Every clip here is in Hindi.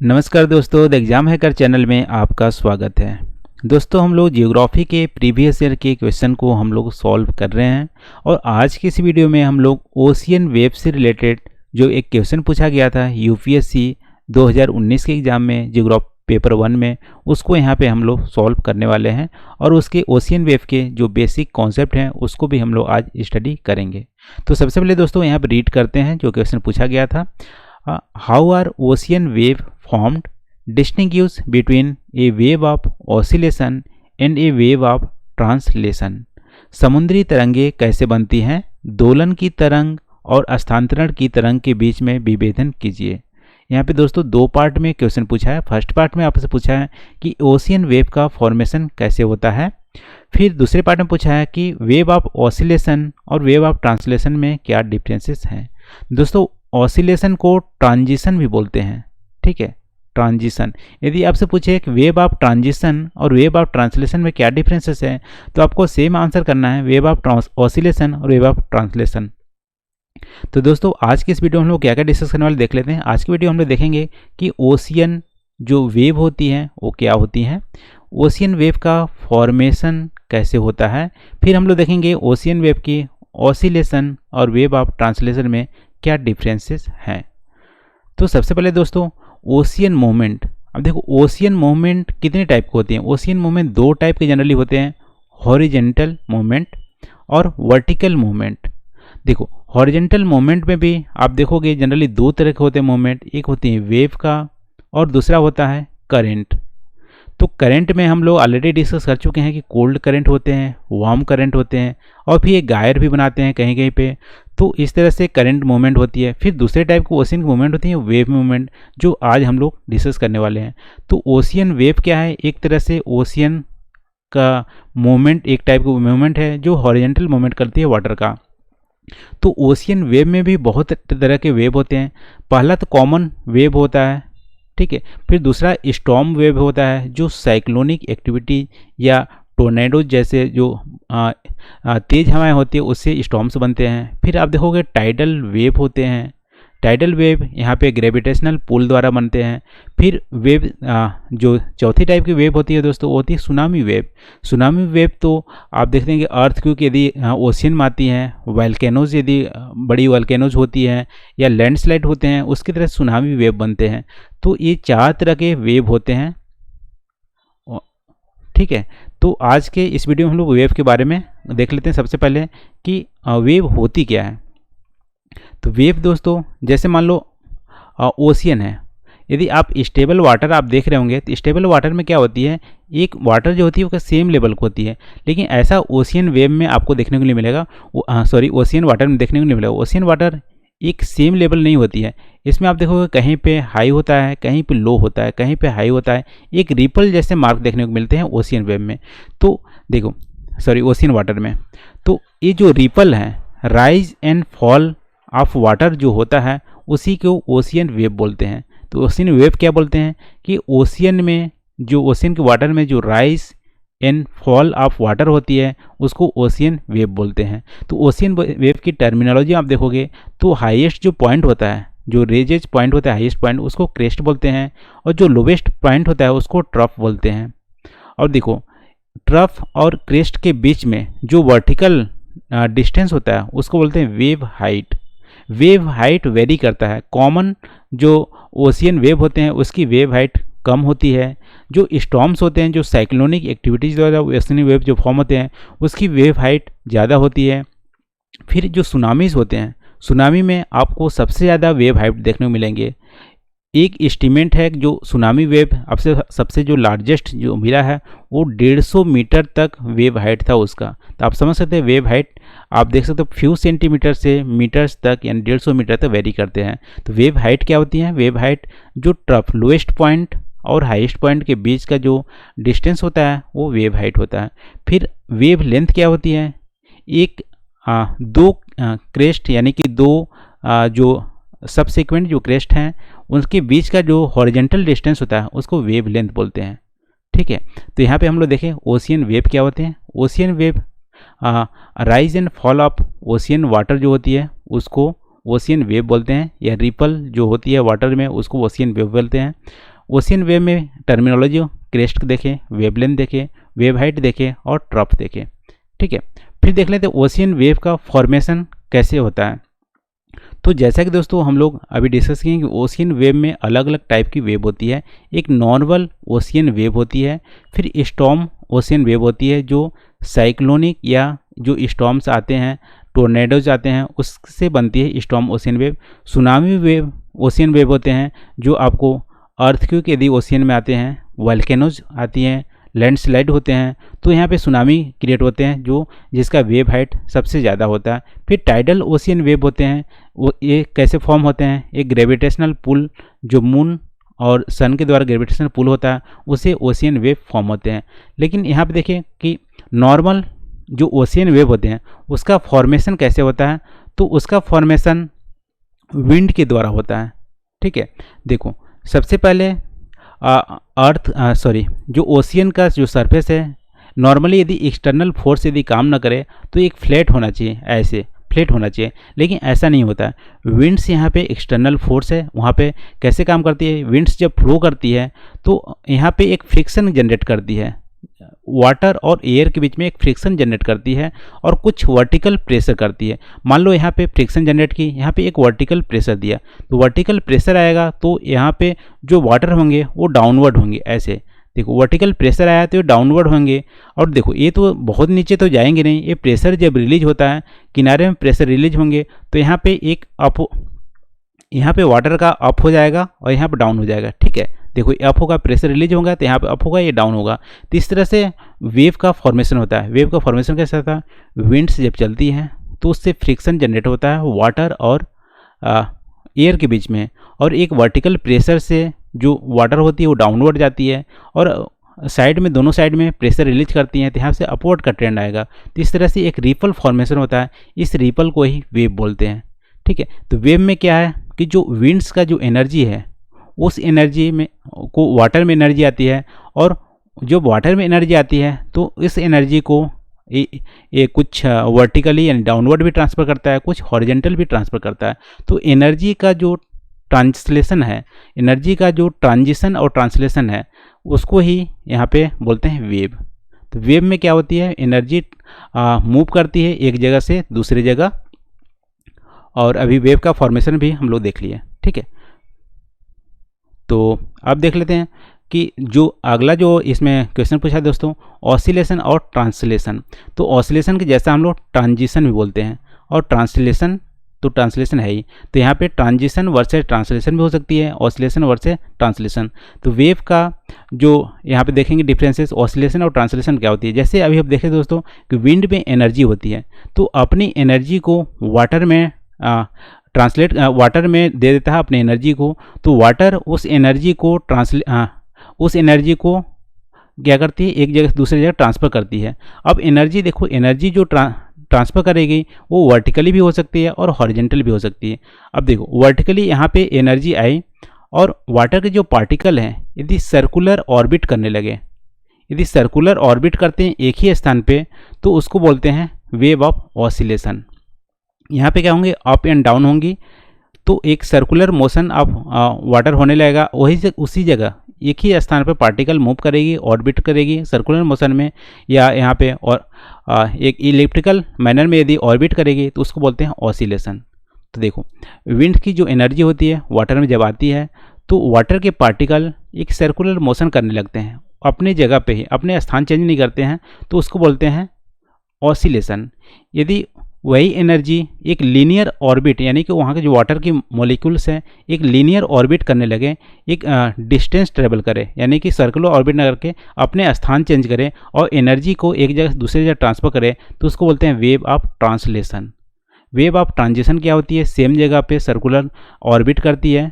नमस्कार दोस्तों, द एग्जाम हैकर चैनल में आपका स्वागत है। दोस्तों, हम लोग जियोग्राफी के प्रीवियस ईयर के क्वेश्चन को हम लोग सॉल्व कर रहे हैं और आज की इस वीडियो में हम लोग ओशियन वेव से रिलेटेड जो एक क्वेश्चन पूछा गया था यूपीएससी 2019 के एग्ज़ाम में जियोग्राफी पेपर 1 में, उसको यहाँ पे हम लोग सॉल्व करने वाले हैं और उसके ओशियन वेव के जो बेसिक कॉन्सेप्ट हैं उसको भी हम लोग आज स्टडी करेंगे। तो सबसे पहले दोस्तों यहाँ पर रीड करते हैं जो क्वेश्चन पूछा गया था। How are ocean wave formed? Distinguish between a wave of oscillation and a wave of translation. समुद्री तरंगे कैसे बनती हैं? दोलन की तरंग और स्थानांतरण की तरंग के बीच में विभेदन कीजिए। यहाँ पे दोस्तों दो पार्ट में क्वेश्चन पूछा है। फर्स्ट पार्ट में आपसे पूछा है कि ओशियन वेव का फॉर्मेशन कैसे होता है। फिर दूसरे पार्ट में पूछा है कि वेव ऑफ ऑसिलेशन और वेव ऑफ ट्रांसलेशन में क्या डिफरेंसेस हैं। दोस्तों, ऑसिलेशन को ट्रांजिशन भी बोलते हैं, ठीक है, ट्रांजिशन। यदि आपसे पूछे कि वेव ऑफ ट्रांजिशन और वेव ऑफ ट्रांसलेशन में क्या डिफरेंसेस है, तो आपको सेम आंसर करना है, वेव ऑफ ऑसिलेशन और वेव ऑफ ट्रांसलेशन। तो दोस्तों, आज की इस वीडियो में हम लोग क्या क्या डिस्कस करने वाले देख लेते हैं। आज की वीडियो हम लोग देखेंगे कि ओशियन जो वेव होती हैं वो क्या होती हैं, ओशियन वेव का फॉर्मेशन कैसे होता है, फिर हम लोग देखेंगे ओशियन वेव की ऑसिलेशन और वेव ऑफ ट्रांसलेशन में क्या डिफरेंसेस हैं। तो सबसे पहले दोस्तों ओशियन मूवमेंट। अब देखो ओशियन मूवमेंट कितने टाइप के होते हैं। ओशियन मूवमेंट दो टाइप के जनरली होते हैं, हॉरिजेंटल मूवमेंट और वर्टिकल मूवमेंट। देखो हॉरिजेंटल मूवमेंट में भी आप देखोगे जनरली दो तरह के होते हैं मूवमेंट, एक होती है वेव का और दूसरा होता है करंट। तो करंट में हम लोग ऑलरेडी डिस्कस कर चुके हैं कि कोल्ड करंट होते हैं, वार्म करंट होते हैं और फिर ये गायर भी बनाते हैं कहीं कहीं पे। तो इस तरह से करंट मूवमेंट होती है। फिर दूसरे टाइप की ओशियन मूवमेंट होती है वेव मूवमेंट, जो आज हम लोग डिस्कस करने वाले हैं। तो ओशियन वेव क्या है, एक तरह से ओशियन का मूवमेंट एक टाइप का मूवमेंट है जो हॉरिजेंटल मूवमेंट करती है वाटर का। तो ओशियन वेव में भी बहुत तरह के वेव होते हैं। पहला तो कॉमन वेव होता है, ठीक है। फिर दूसरा स्टॉर्म वेव होता है जो साइक्लोनिक एक्टिविटी या टोर्नेडो जैसे जो तेज हवाएं होती है उससे स्टॉर्म्स बनते हैं। फिर आप देखोगे टाइडल वेव होते हैं। टाइडल वेव यहाँ पे ग्रेविटेशनल पुल द्वारा बनते हैं। फिर वेव जो चौथी टाइप की वेव होती है दोस्तों वो होती है सुनामी वेव। सुनामी वेव तो आप देखते हैं कि अर्थक्वेक यदि ओशियन में आती हैं, वोल्केनोज यदि बड़ी वोल्केनोज होती हैं या लैंडस्लाइड होते हैं, उसकी तरह सुनामी वेव बनते हैं। तो ये चार तरह के वेव होते हैं, ठीक है। तो आज के इस वीडियो में हम लोग वेव के बारे में देख लेते हैं। सबसे पहले कि वेव होती क्या है। तो वेव दोस्तों जैसे मान लो ओशियन है, यदि आप स्टेबल वाटर आप देख रहे होंगे तो स्टेबल वाटर में क्या होती है, एक वाटर जो होती है वो सेम लेवल को होती है। लेकिन ऐसा ओशियन वेव में आपको देखने को नहीं मिलेगा, ओशियन वाटर में देखने को नहीं मिलेगा। ओशियन वाटर एक सेम लेवल नहीं होती है। इसमें आप देखोगे कहीं पे हाई होता है, कहीं पे लो होता है, कहीं पे हाई होता है। एक रिपल जैसे मार्क देखने को मिलते हैं ओशियन वेव में। तो देखो ओशियन वाटर में तो ये जो रिपल है, rise and fall of water जो होता है उसी को ओशियन वेव बोलते हैं। तो ओशियन वेव क्या बोलते हैं कि ओशियन में जो ओशियन के वाटर में जो rise and fall of water होती है उसको ओशियन वेव बोलते हैं। तो ओशियन वेव की टर्मिनोलॉजी आप देखोगे तो हाईएस्ट जो पॉइंट होता है, जो रेजेज पॉइंट होता है हाईएस्ट पॉइंट, उसको क्रेस्ट बोलते हैं और जो लोवेस्ट पॉइंट होता है उसको ट्रफ बोलते हैं। और देखो ट्रफ और क्रेस्ट के बीच में जो वर्टिकल डिस्टेंस होता है उसको बोलते हैं wave height. Wave height very करता है। कॉमन जो ओशियन वेव होते हैं उसकी वेव हाइट कम होती है। जो स्टॉर्म्स होते हैं, जो साइक्लोनिक एक्टिविटीज़ द्वारा ओशियन वेव जो फॉर्म होते हैं उसकी वेव हाइट ज़्यादा होती है। फिर जो सुनामीज़ होते हैं, सुनामी में आपको सबसे ज़्यादा वेव हाइट देखने को मिलेंगे। एक एस्टीमेट है जो सुनामी वेव आपसे सबसे जो लार्जेस्ट जो मिला है वो 150 मीटर तक वेव हाइट था उसका। तो आप समझ सकते हैं वेव हाइट आप देख सकते हो फ्यू सेंटीमीटर से मीटर्स तक यानी 150 मीटर तक वेरी करते हैं। तो वेव हाइट क्या होती है, वेव हाइट जो ट्रफ लोएस्ट पॉइंट और हाईएस्ट पॉइंट के बीच का जो डिस्टेंस होता है वो वेव हाइट होता है। फिर वेव लेंथ क्या होती है, एक दो क्रेस्ट यानी कि दो जो सबसिक्वेंट जो क्रेस्ट हैं उनके बीच का जो हॉरिजेंटल डिस्टेंस होता है उसको वेव लेंथ बोलते हैं, ठीक है। तो यहाँ पे हम लोग देखें ओशियन वेव क्या होते हैं। Ocean wave rise and fall of ocean water जो होती है उसको ओशियन वेव बोलते हैं, या रिपल जो होती है वाटर में उसको ओशियन वेव बोलते हैं। ओशियन वेव में टर्मिनोलॉजी क्रेस्ट देखें, वेवलेंथ देखें, वेव हाइट देखें और ट्रफ देखें। ठीक है, फिर देख लेते हैं ओशियन वेव का फॉर्मेशन कैसे होता है। तो जैसा कि दोस्तों हम लोग अभी डिस्कस किए कि ओशियन वेव में अलग अलग टाइप की वेव होती है। एक नॉर्मल ओशियन वेव होती है, फिर स्टॉर्म ओशियन वेव होती है जो साइक्लोनिक या जो स्टॉर्म्स आते हैं, टोर्नेडोज आते हैं, उससे बनती है storm ocean wave. Tsunami wave ocean wave होते हैं जो आपको अर्थक्वेक यदि ओशियन में आते हैं, वोल्केनोज आती हैं, लैंडस्लाइड होते हैं, तो यहाँ पे सुनामी क्रिएट होते हैं जो जिसका वेव हाइट सबसे ज़्यादा होता है। फिर टाइडल ओशियन वेव होते हैं, वो ये कैसे फॉर्म होते हैं, एक ग्रेविटेशनल पुल जो मून और सन के द्वारा ग्रेविटेशनल पुल होता है उसे ओशियन वेव फॉर्म होते हैं। लेकिन यहाँ पे देखिए कि नॉर्मल जो ओशियन वेव होते हैं उसका फॉर्मेशन कैसे होता है, तो उसका फॉर्मेशन विंड के द्वारा होता है। ठीक है, देखो सबसे पहले जो ओशियन का जो सरफेस है, नॉर्मली यदि एक्सटर्नल फोर्स यदि काम ना करे तो एक फ्लैट होना चाहिए, ऐसे फ्लैट होना चाहिए, लेकिन ऐसा नहीं होता है। विंड्स यहाँ पे एक्सटर्नल फोर्स है, वहाँ पे कैसे काम करती है, विंड्स जब फ्लो करती है तो यहाँ पे एक फ्रिक्शन जनरेट करती है, वाटर और एयर के बीच में एक फ्रिक्शन जनरेट करती है और कुछ वर्टिकल प्रेशर करती है। मान लो यहाँ पे फ्रिक्शन जनरेट की, यहाँ पे एक वर्टिकल प्रेशर दिया, तो वर्टिकल प्रेशर आएगा तो यहाँ पे जो वाटर होंगे वो डाउनवर्ड होंगे। ऐसे देखो वर्टिकल प्रेशर आया तो ये डाउनवर्ड होंगे, और देखो ये तो बहुत नीचे तो जाएंगे नहीं, ये प्रेशर जब रिलीज होता है किनारे में प्रेशर रिलीज होंगे तो यहाँ पे एक अप, यहाँ पे वाटर का अप हो जाएगा और यहाँ पे डाउन हो जाएगा। ठीक है, देखो अप होगा, प्रेशर रिलीज होगा तो यहाँ पे अप होगा, ये डाउन होगा। तो इस तरह से वेव का फॉर्मेशन होता है। वेव का फॉर्मेशन कैसा होता है, विंड्स जब चलती हैं तो उससे फ्रिक्शन जनरेट होता है वाटर और एयर के बीच में, और एक वर्टिकल प्रेशर से जो वाटर होती है वो डाउनवर्ड जाती है और साइड में, दोनों साइड में प्रेशर रिलीज करती हैं, तो यहाँ से अपवर्ड का ट्रेंड आएगा। तो इस तरह से एक रिपल फॉर्मेशन होता है, इस रिपल को ही वेव बोलते हैं। ठीक है, तो वेव में क्या है कि जो विंड्स का जो एनर्जी है उस एनर्जी में को वाटर में एनर्जी आती है, और जो वाटर में एनर्जी आती है तो इस एनर्जी को ये कुछ वर्टिकली यानी डाउनवर्ड भी ट्रांसफ़र करता है, कुछ हॉरिजेंटल भी ट्रांसफ़र करता है। तो एनर्जी का जो ट्रांसलेशन है, एनर्जी का जो ट्रांजिशन और ट्रांसलेशन है, उसको ही यहाँ पे बोलते हैं वेव। तो वेव में क्या होती है, एनर्जी मूव करती है एक जगह से दूसरी जगह, और अभी वेव का फॉर्मेशन भी हम लोग देख लिए। ठीक है, तो अब देख लेते हैं कि जो अगला जो इसमें क्वेश्चन पूछा है दोस्तों, ऑसिलेशन और ट्रांसलेशन। तो ऑसिलेशन के जैसा हम लोग ट्रांजिशन भी बोलते हैं, और ट्रांसलेशन तो ट्रांसलेशन है ही, तो यहाँ पे ट्रांजिशन वर्सेस ट्रांसलेशन भी हो सकती है, ऑसिलेशन वर्सेस ट्रांसलेशन। तो वेव का जो यहाँ पे देखेंगे डिफरेंसेस ऑसिलेशन और ट्रांसलेशन क्या होती है। जैसे अभी हम देखें दोस्तों कि विंड में एनर्जी होती है, तो अपनी एनर्जी को वाटर में वाटर में दे देता है अपनी एनर्जी को, तो वाटर उस एनर्जी को उस एनर्जी को क्या करती है, एक जगह से दूसरी जगह ट्रांसफ़र करती है। अब एनर्जी देखो, एनर्जी जो ट्रांसफ़र करेगी वो वर्टिकली भी हो सकती है और हॉरिजेंटल भी हो सकती है। अब देखो वर्टिकली यहाँ पे एनर्जी आई, और वाटर के जो पार्टिकल हैं यदि सर्कुलर ऑर्बिट करने लगे, यदि सर्कुलर ऑर्बिट करते हैं एक ही स्थान पे, तो उसको बोलते हैं वेव ऑफ ऑसिलेशन। यहाँ पे क्या होंगे, अप एंड डाउन होंगी, तो एक सर्कुलर मोशन ऑफ वाटर होने लगेगा, वही से उसी जगह एक ही स्थान पर पार्टिकल मूव करेगी, ऑर्बिट करेगी सर्कुलर मोशन में, या यहाँ पे और एक इलिप्टिकल मैनर में यदि ऑर्बिट करेगी तो उसको बोलते हैं ऑसिलेशन। तो देखो विंड की जो एनर्जी होती है वाटर में जब आती है तो वाटर के पार्टिकल एक सर्कुलर मोशन करने लगते हैं, अपने जगह पे ही, अपने स्थान चेंज नहीं करते हैं, तो उसको बोलते हैं ऑसिलेशन। यदि वही एनर्जी एक लीनियर ऑर्बिट, यानी कि वहाँ के जो वाटर की मॉलिक्यूल्स हैं एक लीनियर ऑर्बिट करने लगे, एक डिस्टेंस ट्रेवल करे, यानी कि सर्कुलर ऑर्बिट न करके अपने स्थान चेंज करे और एनर्जी को एक जगह से दूसरी जगह ट्रांसफ़र करे, तो उसको बोलते हैं wave of translation. Wave of transition क्या होती है, सेम जगह पे सर्कुलर ऑर्बिट करती है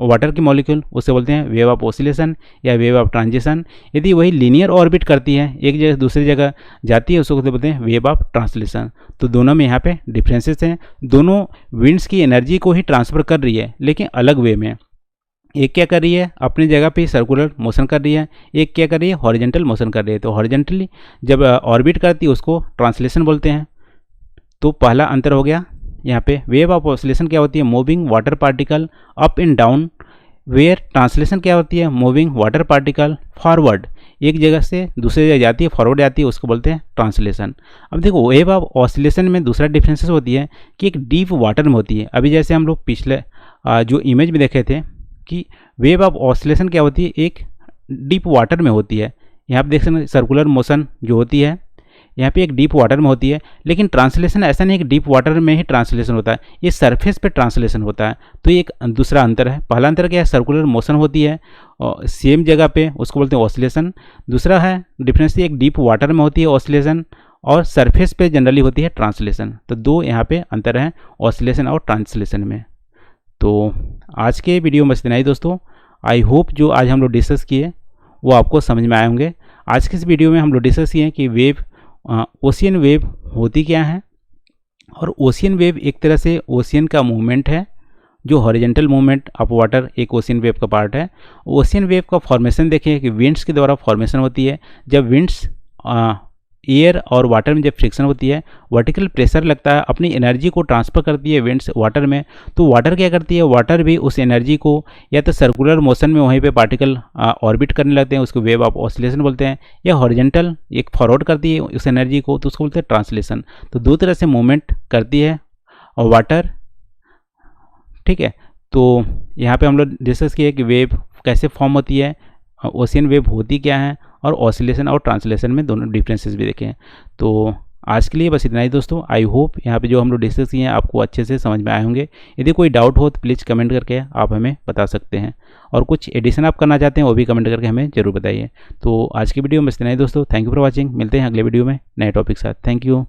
वाटर की मॉलिक्यूल, उसे बोलते हैं वेव ऑफ ऑसिलेशन या वेव ऑफ ट्रांजिशन। यदि वही लीनियर ऑर्बिट करती है एक जगह से दूसरी जगह जाती है, उसको बोलते हैं वेव ऑफ ट्रांसलेशन। तो दोनों में यहाँ पे डिफरेंसेस हैं, दोनों विंड्स की एनर्जी को ही ट्रांसफ़र कर रही है लेकिन अलग वे में। एक क्या कर रही है, अपनी जगह पे सर्कुलर मोशन कर रही है, एक क्या कर रही है, हॉरिजेंटल मोशन कर रही है। तो हॉरिजेंटली जब ऑर्बिट करती है उसको ट्रांसलेशन बोलते हैं। तो पहला अंतर हो गया यहाँ पे। वेव ऑफ ऑसिलेशन क्या होती है, moving water particle up and down where translation क्या होती है, मूविंग वाटर पार्टिकल फॉरवर्ड, एक जगह से दूसरी जगह जाती है, फॉरवर्ड जाती है, उसको बोलते हैं ट्रांसलेशन। अब देखो वेव ऑफ ऑसिलेशन में दूसरा डिफरेंसेस होती है कि एक डीप वाटर में होती है। अभी जैसे हम लोग पिछले जो इमेज में देखे थे कि वेव ऑफ ऑसिलेशन क्या होती है, एक डीप वाटर में होती है। यहाँ पे देख सकते हैं सर्कुलर मोशन जो होती है यहाँ पे एक डीप वाटर में होती है, लेकिन ट्रांसलेशन ऐसा नहीं है कि डीप वाटर में ही ट्रांसलेशन होता है, ये सरफेस पे ट्रांसलेशन होता है। तो ये एक दूसरा अंतर है। पहला अंतर क्या है, सर्कुलर मोशन होती है और सेम जगह पे, उसको बोलते हैं ऑसिलेशन। दूसरा है डिफरेंस, एक डीप वाटर में होती है ऑसिलेशन और सरफेस पे जनरली होती है ट्रांसलेशन। तो दो यहाँ पे अंतर है ऑसिलेशन और ट्रांसलेशन में। तो आज के वीडियो में इतना ही दोस्तों। आई होप जो आज हम लोग डिस्कस किए वो आपको समझ में आए होंगे। आज के इस वीडियो में हम लोग डिस्कस किए कि वेव ओशियन वेव होती क्या है, और ओशियन वेव एक तरह से ओशियन का मूवमेंट है, जो हॉरिजॉन्टल मूवमेंट ऑफ वाटर एक ओशियन वेव का पार्ट है। ओशियन वेव का फॉर्मेशन देखिए कि विंड्स के द्वारा फॉर्मेशन होती है। जब विंड्स एयर और वाटर में जब फ्रिक्शन होती है, वर्टिकल प्रेशर लगता है, अपनी एनर्जी को ट्रांसफ़र करती है विंड्स वाटर में। तो वाटर क्या करती है, वाटर भी उस एनर्जी को या तो सर्कुलर मोशन में वहीं पे पार्टिकल ऑर्बिट करने लगते हैं, उसको वेव ऑफ ऑसिलेशन बोलते हैं, या हॉरिजॉन्टल एक फॉरवर्ड करती है उस एनर्जी को, तो उसको बोलते हैं ट्रांसलेशन। तो दो तरह से मूवमेंट करती है और वाटर, ठीक है। तो यहाँ पे हम लोग डिस्कस किए कि वेव कैसे फॉर्म होती है, ओशियन वेव होती क्या है, और ऑसिलेशन और ट्रांसलेशन में दोनों डिफरेंसेस भी देखे हैं। तो आज के लिए बस इतना ही दोस्तों। आई होप यहाँ पे जो हम लोग डिस्कस किए हैं आपको अच्छे से समझ में आए होंगे। यदि कोई डाउट हो तो प्लीज़ कमेंट करके आप हमें बता सकते हैं, और कुछ एडिशन आप करना चाहते हैं वो भी कमेंट करके हमें ज़रूर बताइए। तो आज की वीडियो में बस इतना ही दोस्तों। Thank you for watching. मिलते हैं अगले वीडियो में नए टॉपिक के साथ। Thank you.